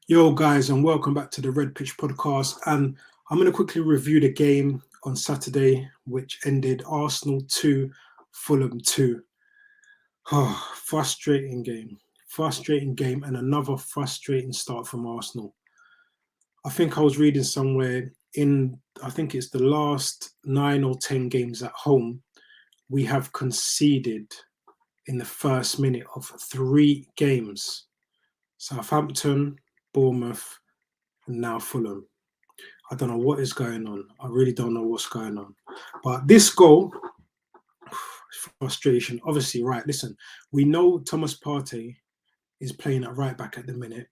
Yo, guys, and welcome back to the Red Pitch Podcast. And I'm going to quickly review the game on Saturday, which ended Arsenal 2, Fulham 2. Oh, frustrating game, and another frustrating start from Arsenal. I think I was reading somewhere I think it's the last 9 or 10 games at home, we have conceded in the first minute of 3 games. Southampton, Bournemouth, and now Fulham. I don't know what is going on. I really don't know what's going on. But this goal, frustration. Obviously, right, listen, we know Thomas Partey is playing at right back at the minute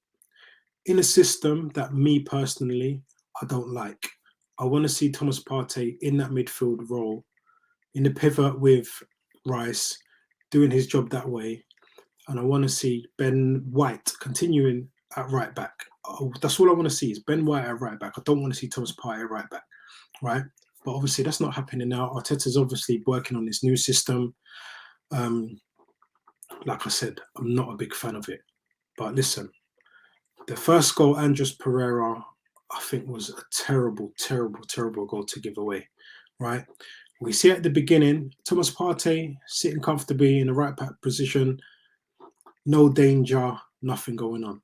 in a system that me personally, I don't like. I want to see Thomas Partey in that midfield role, in the pivot with Rice, doing his job that way. And I want to see Ben White continuing at right back. Oh, that's all I want to see is Ben White at right back. I don't want to see Thomas Partey at right back, right? But obviously that's not happening now. Arteta's obviously working on this new system. Um, like I said, I'm not a big fan of it. But listen, the first goal, Andres Pereira, I think was a terrible goal to give away, right? We see at the beginning, Thomas Partey sitting comfortably in the right back position, no danger, nothing going on.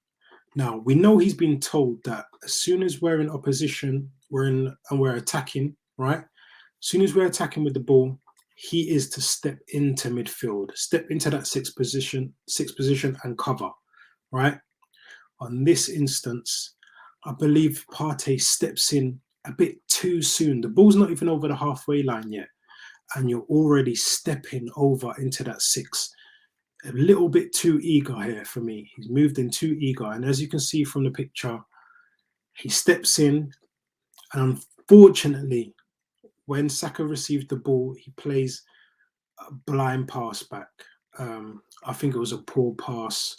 Now, we know he's been told that as soon as we're in opposition, we're attacking, right? As soon as we're attacking with the ball, he is to step into midfield, step into that sixth position and cover, right? On this instance, I believe Partey steps in a bit too soon. The ball's not even over the halfway line yet, and you're already stepping over into that six. A little bit too eager here for me. He's moved in too eager. And as you can see from the picture, he steps in. And unfortunately, when Saka receives the ball, he plays a blind pass back. I think it was a poor pass.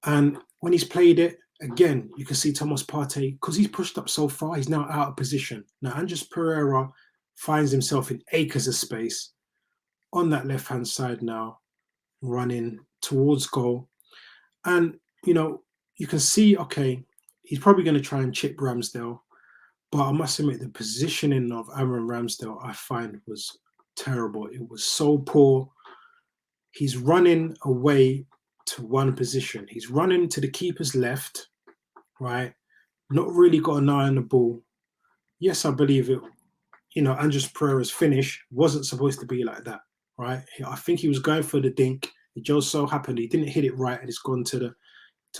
And when he's played it, again, you can see Thomas Partey, because he's pushed up so far, he's now out of position. Now, Andres Pereira finds himself in acres of space on that left-hand side now, running towards goal. And, you can see, okay, he's probably going to try and chip Ramsdale. But I must admit, the positioning of Aaron Ramsdale, I find, was terrible. It was so poor. He's running away to one position. He's running to the keeper's left, right? Not really got an eye on the ball. Yes, I believe it. Andres Pereira's finish wasn't supposed to be like that, right? I think he was going for the dink. It just so happened he didn't hit it right, and it's gone to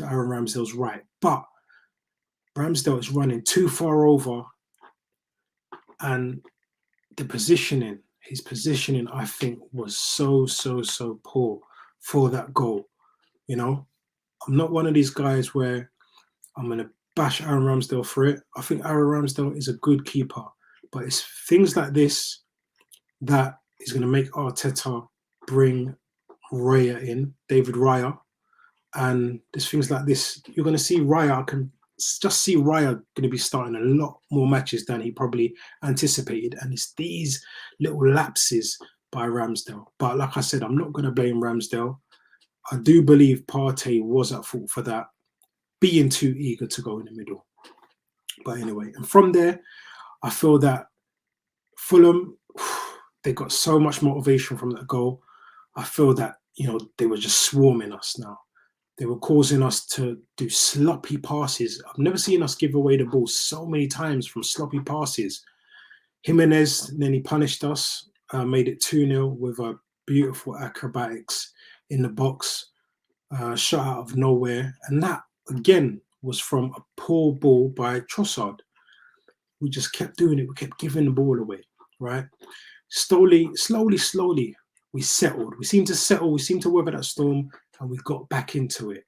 Aaron Ramsdale's right. But Ramsdale is running too far over, and his positioning, I think, was so poor for that goal. I'm not one of these guys where I'm going to bash Aaron Ramsdale for it. I think Aaron Ramsdale is a good keeper, but it's things like this that is going to make Arteta bring David Raya. And there's things like this. You're going to see Raya going to be starting a lot more matches than he probably anticipated. And it's these little lapses by Ramsdale. But like I said, I'm not going to blame Ramsdale. I do believe Partey was at fault for that, being too eager to go in the middle. But anyway, and from there, I feel that Fulham, they got so much motivation from that goal. I feel that, they were just swarming us now. They were causing us to do sloppy passes. I've never seen us give away the ball so many times from sloppy passes. Jimenez nearly punished us, made it 2-0 with a beautiful acrobatics in the box, shot out of nowhere. And that, again, was from a poor ball by Trossard. We just kept doing it. We kept giving the ball away, right? Slowly, we settled. We seemed to settle. We seemed to weather that storm, and we got back into it.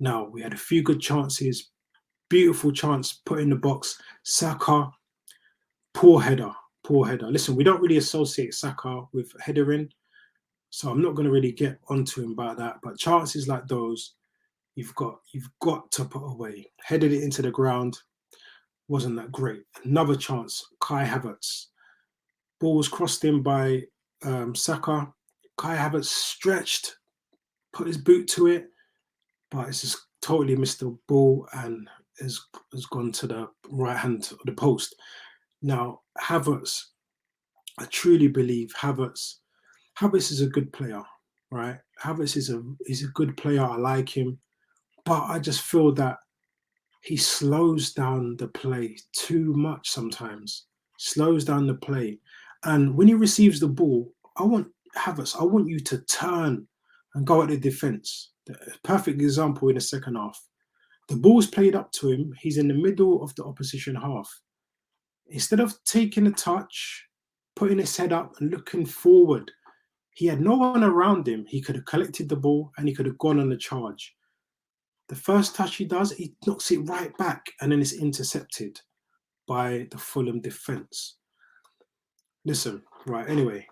Now, we had a few good chances. Beautiful chance put in the box. Saka, poor header. Listen, we don't really associate Saka with headering, so I'm not going to really get onto him about that. But chances like those, you've got to put away. Headed it into the ground, wasn't that great. Another chance, Kai Havertz. Ball was crossed in by Saka. Kai Havertz stretched, put his boot to it, but it's just totally missed the ball and has gone to the right hand of the post. Now, Havertz, I truly believe Havertz is a good player, right? Havertz is a good player. I like him, but I just feel that he slows down the play too much sometimes. Slows down the play, and when he receives the ball, I want Havertz. I want you to turn and go at the defense. The perfect example in the second half. The ball's played up to him. He's in the middle of the opposition half. Instead of taking a touch, putting his head up and looking forward, he had no one around him. He could have collected the ball and he could have gone on the charge. The first touch he does, he knocks it right back and then it's intercepted by the Fulham defence. Listen, right, anyway,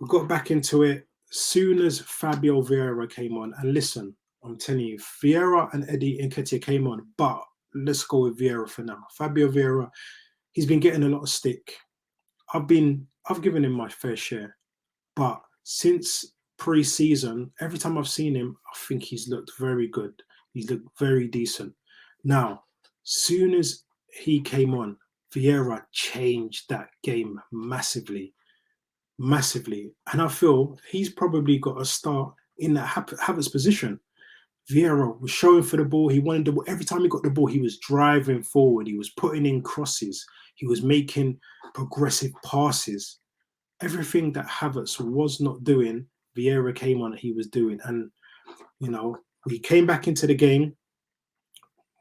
we got back into it soon as Fabio Vieira came on. And listen, I'm telling you, Vieira and Eddie Nketiah came on, but let's go with Vieira for now. Fabio Vieira, he's been getting a lot of stick. I've given him my fair share, but since pre-season, every time I've seen him, I think he's looked very good. He's looked very decent. Now, soon as he came on, Vieira changed that game massively. And I feel he's probably got a start in that Havertz position. Vieira was showing for the ball. He wanted the ball. Every time he got the ball, he was driving forward. He was putting in crosses. He was making progressive passes. Everything that Havertz was not doing, Vieira came on, he was doing. And, we came back into the game,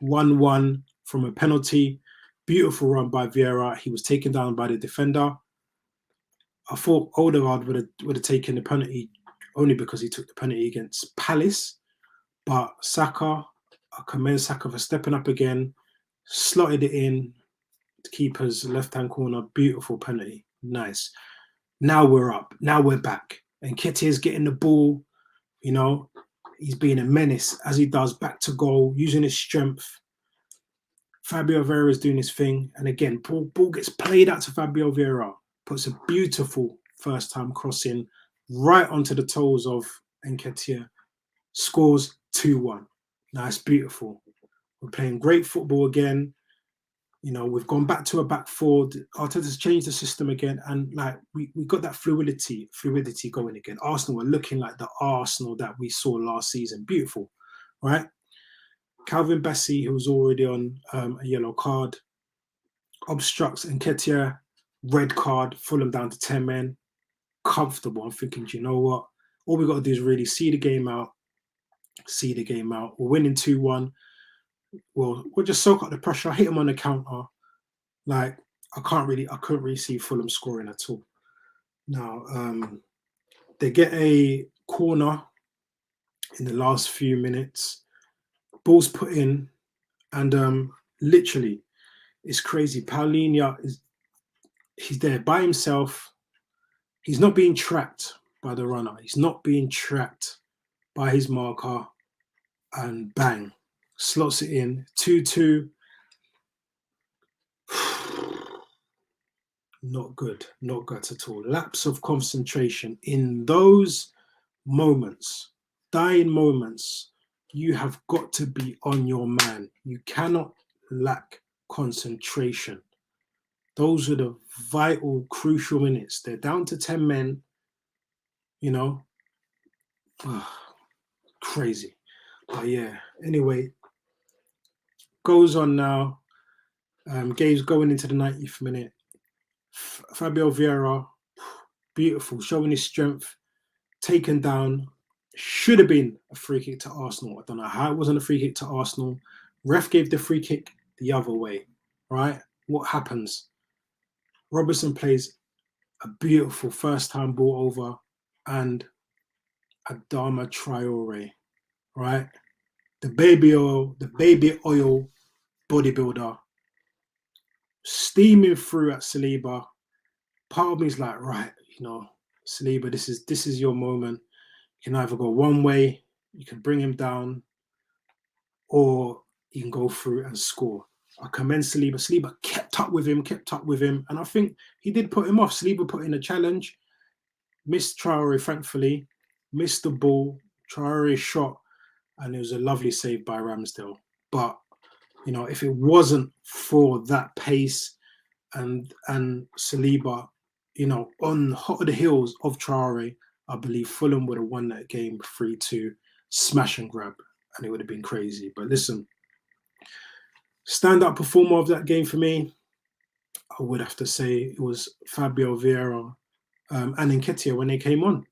1-1 from a penalty. Beautiful run by Vieira. He was taken down by the defender. I thought Odegaard would have taken the penalty only because he took the penalty against Palace. But Saka, I commend Saka for stepping up again, slotted it in, the keeper's left-hand corner, beautiful penalty, nice. Now we're up, now we're back. And Nketiah's getting the ball, he's being a menace as he does, back to goal, using his strength. Fabio Vieira is doing his thing. And again, ball gets played out to Fabio Vieira, puts a beautiful first-time crossing right onto the toes of Nketiah, scores 2-1. Nice, beautiful. We're playing great football again. We've gone back to a back four. Arteta's changed the system again, and we got that fluidity going again. Arsenal were looking like the Arsenal that we saw last season. Beautiful, right? Calvin Bassey, who was already on a yellow card, obstructs Nketiah, red card, Fulham down to 10 men. Comfortable. I'm thinking, do you know what? All we got to do is really see the game out. We're winning 2-1. We'll just soak up the pressure, hit them on the counter. I couldn't really see Fulham scoring at all. Now, they get a corner in the last few minutes. Ball's put in, and literally, it's crazy. PALHINHA he's there by himself. He's not being tracked by the runner. He's not being tracked by his marker, and bang, slots it in, 2-2. Not good at all. Lapse of concentration in those moments, dying moments. You have got to be on your man. You cannot lack concentration. Those are the vital, crucial minutes. They're down to 10 men, crazy. But yeah, anyway, goes on now. Game's going into the 90th minute. Fabio Vieira, beautiful, showing his strength, taken down. Should have been a free kick to Arsenal. I don't know how it wasn't a free kick to Arsenal. Ref gave the free kick the other way, right? What happens? Robertson plays a beautiful first-time ball over, and Adama Traore, right? The baby oil bodybuilder, steaming through at Saliba. Part of me is like, right, Saliba, this is your moment. You can either go one way, you can bring him down, or you can go through and score. I commend Saliba. Saliba kept up with him, and I think he did put him off. Saliba put in a challenge, missed Traore, thankfully, missed the ball. Traore shot and it was a lovely save by Ramsdale. But you know, if it wasn't for that pace and Saliba, you know, on hot of the heels of Traore, I believe Fulham would have won that game 3-2, smash and grab, and it would have been crazy. But listen, stand-up performer of that game for me, I would have to say it was Fabio Vieira and Nketiah when they came on.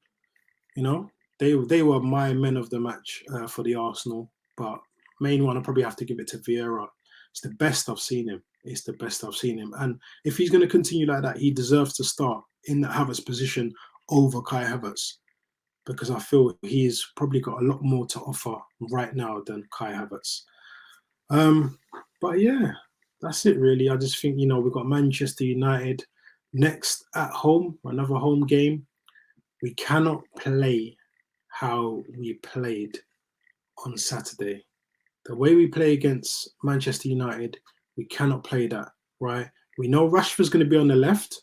You know, they were my men of the match for the Arsenal. But main one, I probably have to give it to Vieira. It's the best I've seen him. It's the best I've seen him. And if he's going to continue like that, he deserves to start in the Havertz position over Kai Havertz, because I feel he's probably got a lot more to offer right now than Kai Havertz. But yeah, that's it really. I just think, you know, we've got Manchester United next at home, another home game. We cannot play how we played on Saturday. The way we play against Manchester United, we cannot play that, right? We know Rashford's going to be on the left.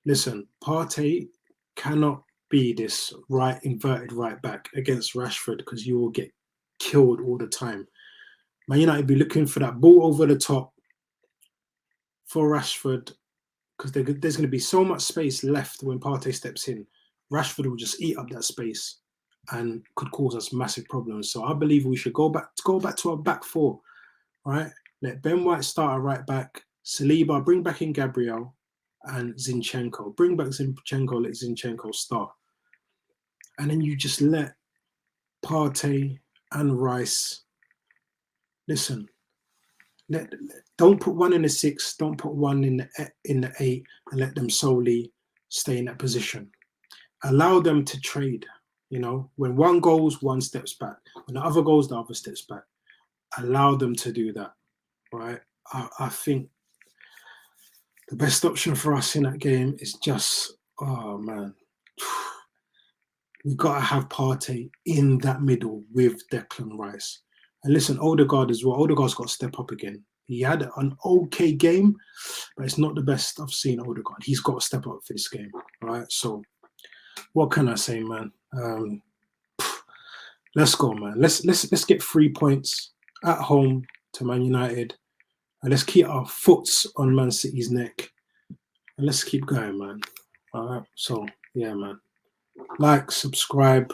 Listen, Partey cannot be this inverted right back against Rashford, because you will get killed all the time. Man United be looking for that ball over the top for Rashford, because there's going to be so much space left when Partey steps in. Rashford will just eat up that space and could cause us massive problems. So I believe we should go back to our back four, right? Let Ben White start at right back, Saliba, bring back in Gabriel and Zinchenko. Bring back Zinchenko, let Zinchenko start. And then you just let Partey and Rice, listen, don't put one in the 6, don't put one in the 8, and let them solely stay in that position. Allow them to trade. You know, when one goes, one steps back. When the other goes, the other steps back. Allow them to do that, right? I think the best option for us in that game is just, oh man, we've got to have Partey in that middle with Declan Rice. And listen, Odegaard as well. Odegaard's got to step up again. He had an okay game, but it's not the best I've seen Odegaard. He's got to step up for this game, right? So what can I say, man? Let's go, man. Let's get 3 points at home to Man United, and let's keep our foots on Man City's neck, and let's keep going, man. All right. So yeah, man. Like, subscribe,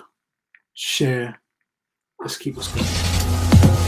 share. Let's keep this going.